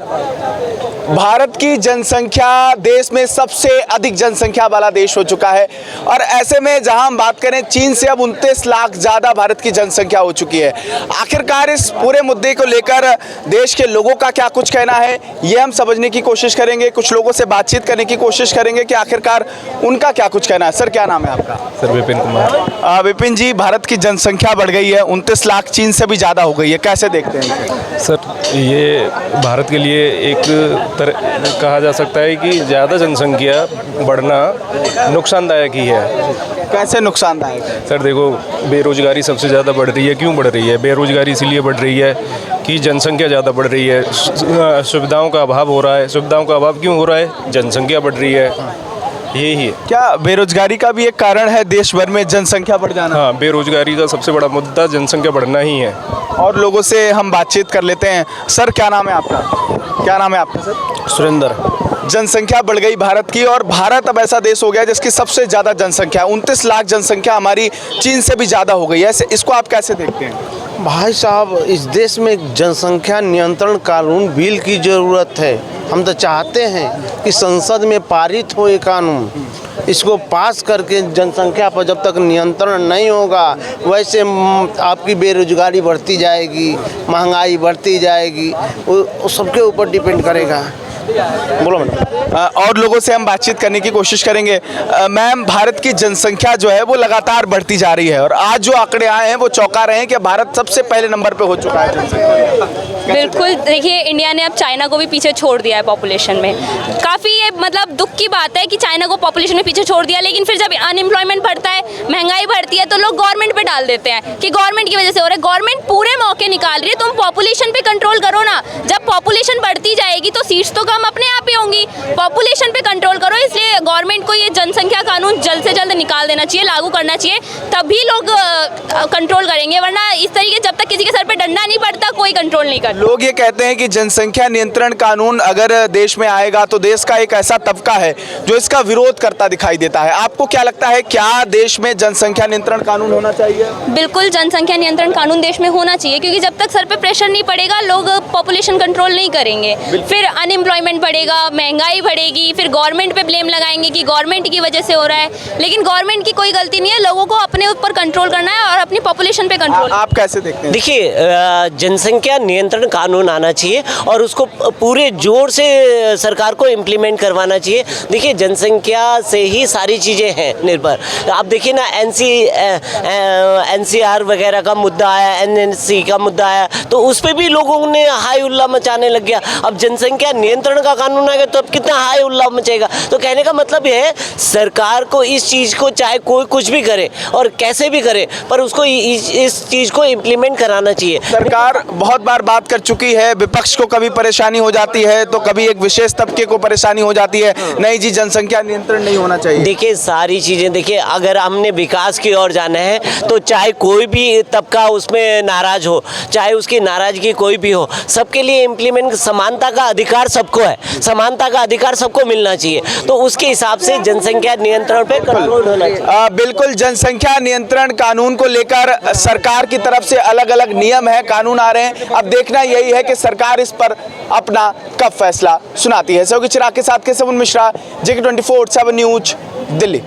भारत की जनसंख्या देश में सबसे अधिक जनसंख्या वाला देश हो चुका है और ऐसे में जहां हम बात करें चीन से अब 29 लाख ज़्यादा भारत की जनसंख्या हो चुकी है। आखिरकार इस पूरे मुद्दे को लेकर देश के लोगों का क्या कुछ कहना है, ये हम समझने की कोशिश करेंगे। कुछ लोगों से बातचीत करने की कोशिश करेंगे कि आखिरकार उनका क्या कुछ कहना है। सर, क्या नाम है आपका? सर, विपिन कुमार। विपिन जी, भारत की जनसंख्या बढ़ गई है, 29 लाख चीन से भी ज़्यादा हो गई है, कैसे देखते हैं? सर, ये भारत के लिए एक कहा जा सकता है कि ज़्यादा जनसंख्या बढ़ना नुकसानदायक ही है। कैसे नुकसानदायक है? सर देखो, बेरोजगारी सबसे ज़्यादा बढ़ रही है। क्यों बढ़ रही है? बेरोजगारी इसलिए बढ़ रही है कि जनसंख्या ज़्यादा बढ़ रही है, सुविधाओं का अभाव हो रहा है। सुविधाओं का अभाव क्यों हो रहा है? जनसंख्या बढ़ रही है, यही है। क्या बेरोजगारी का भी एक कारण है देश भर में जनसंख्या बढ़ जाना? हाँ, बेरोजगारी का सबसे बड़ा मुद्दा जनसंख्या बढ़ना ही है। और लोगों से हम बातचीत कर लेते हैं। सर, क्या नाम है आपका? क्या नाम है आपका सर? सुरेंद्र। जनसंख्या बढ़ गई भारत की और भारत अब ऐसा देश हो गया जिसकी सबसे ज़्यादा जनसंख्या, 29 लाख जनसंख्या हमारी चीन से भी ज़्यादा हो गई है। इसको आप कैसे देखते हैं? भाई साहब, इस देश में जनसंख्या नियंत्रण कानून बिल की ज़रूरत है। हम तो चाहते हैं कि संसद में पारित हो ये कानून। इसको पास करके जनसंख्या पर जब तक नियंत्रण नहीं होगा वैसे आपकी बेरोजगारी बढ़ती जाएगी, महंगाई बढ़ती जाएगी, वो सबके ऊपर डिपेंड करेगा। बोलो मैडम। और लोगों से हम बातचीत करने की कोशिश करेंगे। मैम, भारत की जनसंख्या जो है वो लगातार बढ़ती जा रही है और आज जो आंकड़े आए हैं वो चौंका रहे हैं कि भारत सबसे पहले नंबर पे हो चुका है जनसंख्या। बिल्कुल, देखिए इंडिया ने अब चाइना को भी पीछे छोड़ दिया है पॉपुलेशन में। काफ़ी ये मतलब दुख की बात है कि चाइना को पॉपुलेशन में पीछे छोड़ दिया, लेकिन फिर जब अनएम्प्लॉयमेंट बढ़ता है, महंगाई बढ़ती है, तो लोग गवर्नमेंट पे डाल देते हैं कि गवर्नमेंट की वजह से हो रहा है। गवर्नमेंट पूरे मौके निकाल रही है, तुम पॉपुलेशन पे कंट्रोल करो ना। जब पॉपुलेशन बढ़ती जाएगी तो सीट्स तो कम अपने आप ही होंगी। पॉपुलेशन पे कंट्रोल करो, इसलिए गवर्नमेंट को ये जनसंख्या कानून जल्द से जल्द निकाल देना चाहिए, लागू करना चाहिए, तभी लोग कंट्रोल करेंगे। वरना इस तरीके जब तक किसी के सर पे डंडा नहीं पड़ता कोई कंट्रोल नहीं करता। लोग ये कहते हैं कि जनसंख्या नियंत्रण कानून अगर देश में आएगा तो देश का एक ऐसा तबका है जो इसका विरोध करता दिखाई देता है। आपको क्या लगता है, क्या देश में जनसंख्या नियंत्रण कानून होना चाहिए? बिल्कुल, जनसंख्या नियंत्रण कानून देश में होना चाहिए, क्योंकि जब तक सर पे प्रेशर नहीं पड़ेगा लोग पॉपुलेशन कंट्रोल नहीं करेंगे। फिर अनएम्प्लॉयमेंट बढ़ेगा, महंगाई बढ़ेगी, फिर गवर्नमेंट पे ब्लेम लगाएंगे कि गवर्नमेंट की वजह से हो रहा है। लेकिन गवर्नमेंट की कोई गलती नहीं है, लोगों को अपने ऊपर कंट्रोल करना है और अपनी पॉपुलेशन पे कंट्रोल। आप कैसे देखते हैं? देखिए, जनसंख्या नियंत्रण कानून आना चाहिए और उसको पूरे जोर से सरकार को इम्प्लीमेंट करवाना चाहिए। देखिए, जनसंख्या से ही सारी चीज़ें हैं निर्भर। आप देखिए ना, NCR वगैरह का मुद्दा आया, NNC का मुद्दा आया, तो उस पर भी लोगों ने हाई उल्ला मचाने लग गया। अब जनसंख्या नियंत्रण का कानून आ गया तो अब कितना हाई उल्ला मचेगा। तो कहने का मतलब यह है, सरकार को इस चीज़ को चाहे कोई कुछ भी करे और कैसे भी करे, पर उसको इस चीज़ को इम्प्लीमेंट कराना चाहिए। सरकार बहुत बार बात कर चुकी है, विपक्ष को कभी परेशानी हो जाती है तो कभी एक विशेष तबके को परेशानी हो जाती है, नहीं जी जनसंख्या नियंत्रण नहीं होना चाहिए। देखिए, सारी चीज़ें देखिए, अगर हमने विकास की ओर जाना है तो चाहे कोई भी तबका उसमें नाराज हो, चाहे उसकी नाराजगी कोई भी हो, सबके लिए इम्प्लीमेंट, समानता का अधिकार सबको है, समानता का अधिकार सबको मिलना चाहिए। तो उसके हिसाब से जनसंख्या नियंत्रण पे कंट्रोल होना चाहिए। बिल्कुल, जनसंख्या नियंत्रण कानून को लेकर सरकार की तरफ से अलग अलग नियम है, कानून आ रहे हैं। अब देखना यही है कि सरकार इस पर अपना कब फैसला सुनाती है। सहयोगी चिराग के साथ के सबुन मिश्रा, JK24/7 न्यूज, दिल्ली।